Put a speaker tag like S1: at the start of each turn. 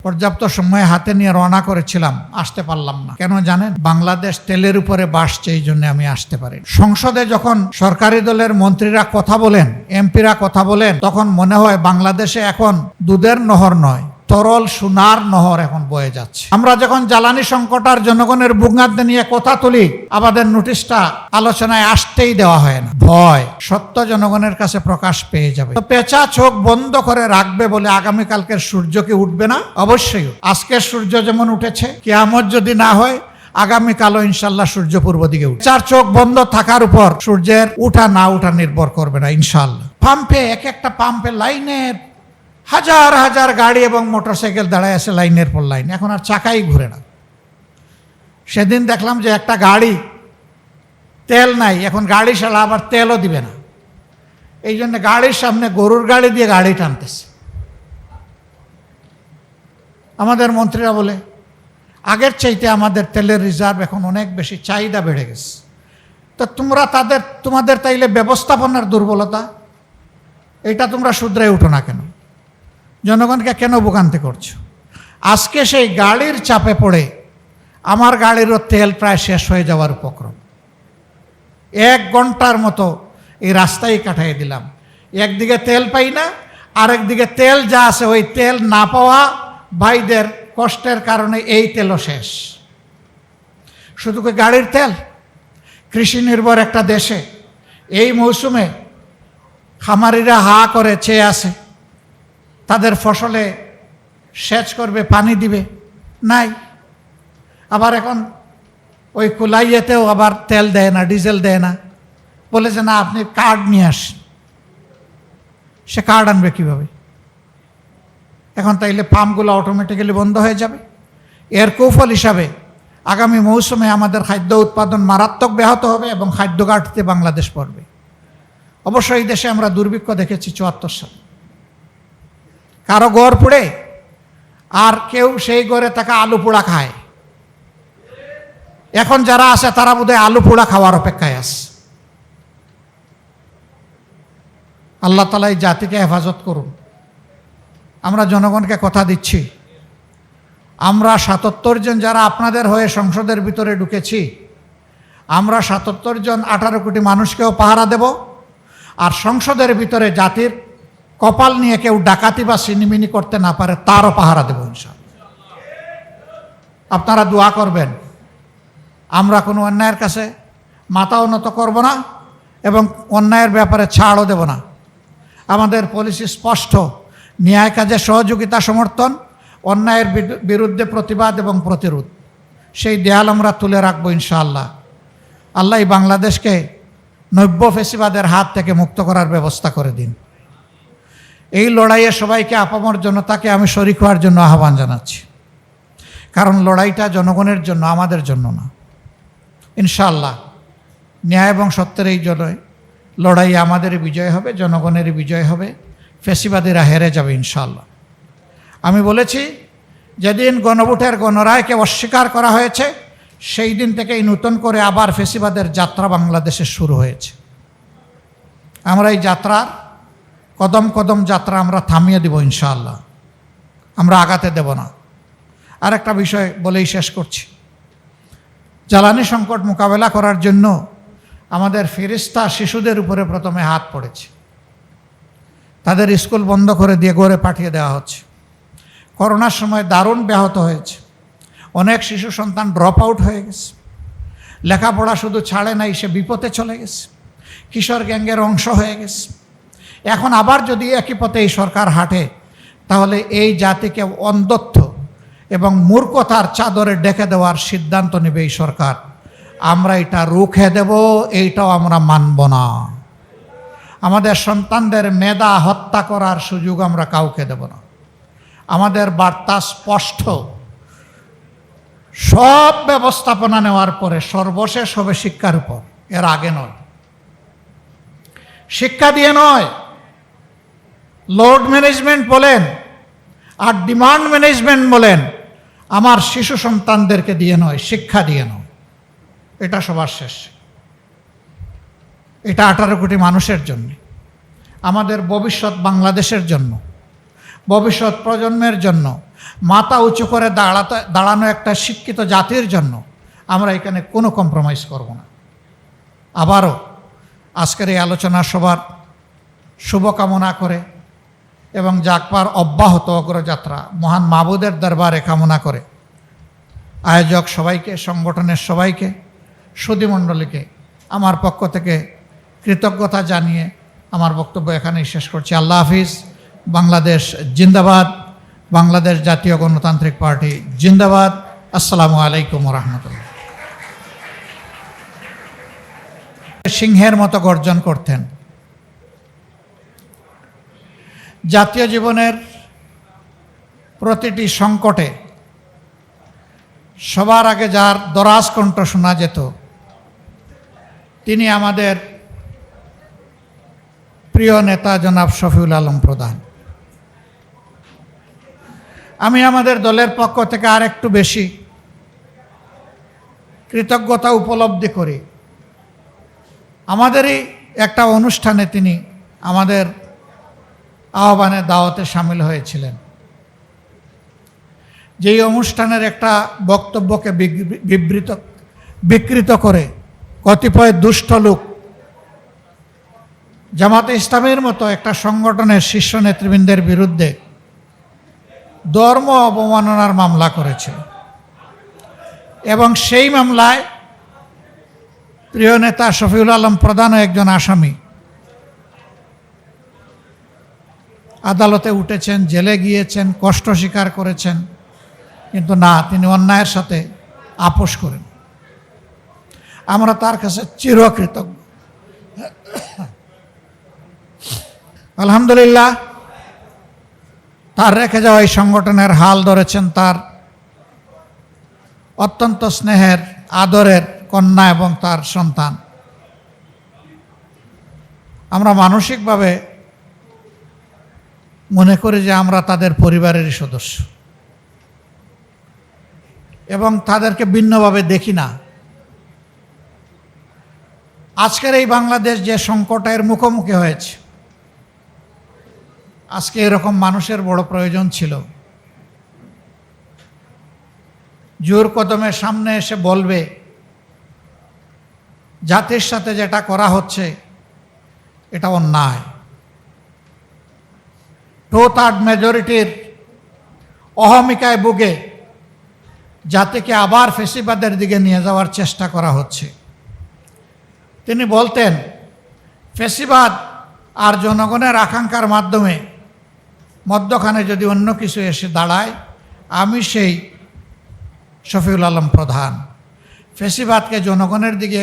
S1: পর্যাপ্ত সময় হাতে নিয়ে রওনা করেছিলাম, আসতে পারলাম না। কেন জানেন? বাংলাদেশ তেলের উপরে বাসছে, এই জন্য আমি আসতে পারি। সংসদে যখন সরকারি দলের মন্ত্রীরা কথা বলেন, এমপিরা কথা বলেন, তখন মনে হয় বাংলাদেশে এখন দুধের নহর নয়, তরল সোনার নহর এখন বয়ে যাচ্ছে। আমরা যখন জ্বালানি সংকট আর জনগণের ভোগান্তি নিয়ে কথা তুলি, আমাদের নোটিশটা আলোচনায় আসতেই দেওয়া হয় না। ভয়, সত্য জনগণের কাছে প্রকাশ পেয়ে যাবে। তো পেঁচা চোখ বন্ধ করে রাখবে বলে আগামীকালকের সূর্য কি উঠবে না? অবশ্যই। আজকের সূর্য যেমন উঠেছে, কিয়ামত যদি না হয় আগামীকালও ইনশাল্লাহ সূর্য পূর্ব দিকে উঠবে। চার চোখ বন্ধ থাকার উপর সূর্যের উঠা না উঠা নির্ভর করবে না ইনশাল্লাহ। পাম্পে, এক একটা পাম্পে লাইনের হাজার হাজার গাড়ি এবং মোটরসাইকেল দাঁড়ায় আছে লাইনের পর লাইন, এখন আর চাকাই ঘুরে না। সেদিন দেখলাম যে একটা গাড়ি তেল নাই, এখন গাড়ি চালা আবার তেলও দিবে না, এই জন্য গাড়ির সামনে গরুর গাড়ি দিয়ে গাড়ি টানতেছে। আমাদের মন্ত্রীরা বলে আগের চাইতে আমাদের তেলের রিজার্ভ এখন অনেক বেশি, চাহিদা বেড়ে গেছে। তো তোমাদের তাইলে ব্যবস্থাপনার দুর্বলতা, এটা তোমরা শুধরাই উঠো না কেন? জনগণকে কেন ভোগান্তি করছো? আজকে সেই গাড়ির চাপে পড়ে আমার গাড়িরও তেল প্রায় শেষ হয়ে যাওয়ার উপক্রম। 1 ঘন্টার মতো এই রাস্তায় কাটাই দিলাম, একদিকে তেল পাই না, আরেকদিকে তেল যা আছে ওই তেল না পাওয়া ভাইদের কষ্টের কারণে এই তেলও শেষ। শুধু কি গাড়ির তেল? কৃষি নির্ভর একটা দেশে এই মৌসুমে খামারিরা হা করে চেয়ে আছে, তাদের ফসলে সেচ করবে, পানি দিবে, নাই। আবার এখন ওই কুলাইয়েতেও আবার তেল দেয় না, ডিজেল দেয় না, বলেছে না আপনি কার্ড নিয়ে আসেন। সে কার্ড আনবে কীভাবে? এখন তাইলে পাম্পগুলো অটোমেটিক্যালি বন্ধ হয়ে যাবে। এর কৌফল হিসাবে আগামী মৌসুমে আমাদের খাদ্য উৎপাদন মারাত্মক ব্যাহত হবে এবং খাদ্য ঘাটতিতে বাংলাদেশ পড়বে। অবশ্যই এই দেশে আমরা দুর্ভিক্ষ দেখেছি 74 সালে, কারো ঘর পুড়ে আর কেউ সেই ঘরে তাকে আলু পোড়া খায়। এখন যারা আছে তারা বোধহয় আলু পোড়া খাওয়ার অপেক্ষায় আছে। আল্লাহ তাআলা এই জাতিকে হেফাজত করুন। আমরা জনগণকে কথা দিচ্ছি, আমরা 77 জন যারা আপনাদের হয়ে সংসদের ভিতরে ঢুকেছি, আমরা 77 জন 18 কোটি মানুষকেও পাহারা দেব। আর সংসদের ভিতরে জাতির কপাল নিয়ে কেউ ডাকাতি বা সিনিমিনি করতে না পারে তারও পাহারা দেব ইনশাআল্লাহ। আপনারা দোয়া করবেন, আমরা কোনো অন্যায়ের কাছে মাথা উন্নত করব না এবং অন্যায়ের ব্যাপারে ছাড়ও দেব না। আমাদের পলিসি স্পষ্ট, ন্যায় কাজে সহযোগিতা সমর্থন, অন্যায়ের বিরুদ্ধে প্রতিবাদ এবং প্রতিরোধ, সেই দেয়াল আমরা তুলে রাখবো ইনশাআল্লাহ। আল্লাহ বাংলাদেশকে নব্য ফেসিবাদের হাত থেকে মুক্ত করার ব্যবস্থা করে দিন। এই লড়াইয়ে সবাইকে আপামর জনতাকে আমি শরিক হওয়ার জন্য আহ্বান জানাচ্ছি, কারণ লড়াইটা জনগণের জন্য, আমাদের জন্য না। ইনশাআল্লাহ ন্যায় এবং সত্যের এই লড়াই আমাদেরই বিজয় হবে, জনগণেরই বিজয় হবে, ফেসিবাদীরা হেরে যাবে ইনশাআল্লাহ। আমি বলেছি, যেদিন গণভোটের গণরায়কে অস্বীকার করা হয়েছে সেই দিন থেকেই নতুন করে আবার ফেসিবাদের যাত্রা বাংলাদেশে শুরু হয়েছে। আমরা এই যাত্রার কদম কদম যাত্রা আমরা থামিয়ে দেব ইনশাআল্লাহ, আমরা আগাতে দেব না। আর একটা বিষয় বলেই শেষ করছি, জ্বালানি সংকট মোকাবেলা করার জন্য আমাদের ফেরেশতা শিশুদের উপরে প্রথমে হাত পড়েছে, তাদের স্কুল বন্ধ করে দিয়ে ঘরে পাঠিয়ে দেওয়া হচ্ছে। করোনার সময় দারুণ ব্যাহত হয়েছে, অনেক শিশু সন্তান ড্রপ আউট হয়ে গেছে, লেখাপড়া শুধু ছাড়ে নাই, সে বিপথে চলে গেছে, কিশোর গ্যাংয়ের অংশ হয়ে গেছে। এখন আবার যদি একই পথে এই সরকার হাঁটে, তাহলে এই জাতিকে অন্ধত্ব এবং মূর্খতার চাদরে ডেকে দেওয়ার সিদ্ধান্ত নেবে এই সরকার। আমরা এটা রুখে দেব, এইটাও আমরা মানব না। আমাদের সন্তানদের মেধা হত্যা করার সুযোগ আমরা কাউকে দেব না। আমাদের বার্তা স্পষ্ট, সব ব্যবস্থাপনা নেওয়ার পরে সর্বশেষ হবে শিক্ষার উপর, এর আগে নয়। শিক্ষা দিয়ে নয়, লোড ম্যানেজমেন্ট বলেন আর ডিমান্ড ম্যানেজমেন্ট বলেন, আমার শিশু সন্তানদেরকে দিয়ে নয়, শিক্ষা দিয়ে নয়। এটা সবার শেষ, এটা 18 কোটি মানুষের জন্য, আমাদের ভবিষ্যৎ বাংলাদেশের জন্য, ভবিষ্যৎ প্রজন্মের জন্য, মাথা উঁচু করে দাঁড়ানো একটা শিক্ষিত জাতির জন্য আমরা এখানে কোনো কম্প্রোমাইজ করব না। আবারও আজকের এই আলোচনা সভার শুভকামনা করে এবং জাগবার অব্যাহত অগ্রযাত্রা মহান মাবুদের দরবারে কামনা করে আয়োজক সবাইকে, সংগঠনের সবাইকে, সুধীমণ্ডলীকে আমার পক্ষ থেকে কৃতজ্ঞতা জানিয়ে আমার বক্তব্য এখানেই শেষ করছি। আল্লাহ হাফিজ। বাংলাদেশ জিন্দাবাদ। বাংলাদেশ জাতীয় গণতান্ত্রিক পার্টি জিন্দাবাদ। আসসালামু আলাইকুম রহমতুল্লাহ। সিংহের মতো গর্জন করতেন। জাতীয় জীবনের প্রতিটি সংকটে সবার আগে যার দরাজ কণ্ঠ শোনা যেত তিনি আমাদের প্রিয় নেতা জনাব শফিউল আলম প্রধান। আমি আমাদের দলের পক্ষ থেকে আর একটু বেশি কৃতজ্ঞতা উপলব্ধি করি। আমাদেরই একটা অনুষ্ঠানে তিনি আমাদের আহ্বানে দাওয়াতে শামিল হয়েছিলেন। যেই অনুষ্ঠানের একটা বক্তব্যকে বিকৃত করে কতিপয় দুষ্ট লোক জামাতে ইসলামের মতো একটা সংগঠনের শীর্ষ নেতৃবৃন্দের বিরুদ্ধে ধর্ম অবমাননার মামলা করেছিল এবং সেই মামলায় প্রিয় নেতা শফিউল আলম প্রধানও একজন আসামি। আদালতে উঠেছেন, জেলে গিয়েছেন, কষ্ট স্বীকার করেছেন, কিন্তু না, তিনি অন্যায়ের সাথে আপোষ করেন। আমরা তার কাছে চিরকৃতজ্ঞ। আলহামদুলিল্লাহ, তার রেখে যাওয়া এই সংগঠনের হাল ধরেছেন তার অত্যন্ত স্নেহের আদরের কন্যা এবং তার সন্তান। আমরা মানসিকভাবে মনে করি যে আমরা তাদের পরিবারেরই সদস্য এবং তাদেরকে ভিন্নভাবে দেখি না। আজকের এই বাংলাদেশ যে সংকটের মুখোমুখি হয়েছে, আজকে এরকম মানুষের বড় প্রয়োজন ছিল, জোর কদমের সামনে এসে বলবে জাতির সাথে যেটা করা হচ্ছে এটা অন্যায়। 2/3 মেজরিটির অহমিকায় ভুগে জাতিকে আবার ফেসিবাদের দিকে নিয়ে যাওয়ার চেষ্টা করা হচ্ছে। তিনি বলতেন, ফেসিবাদ আর জনগণের আকাঙ্ক্ষার মাধ্যমে মধ্যখানে যদি অন্য কিছু এসে দাঁড়ায়, আমি সেই শফিউল আলম প্রধান। ফেসিবাদকে জনগণের দিকে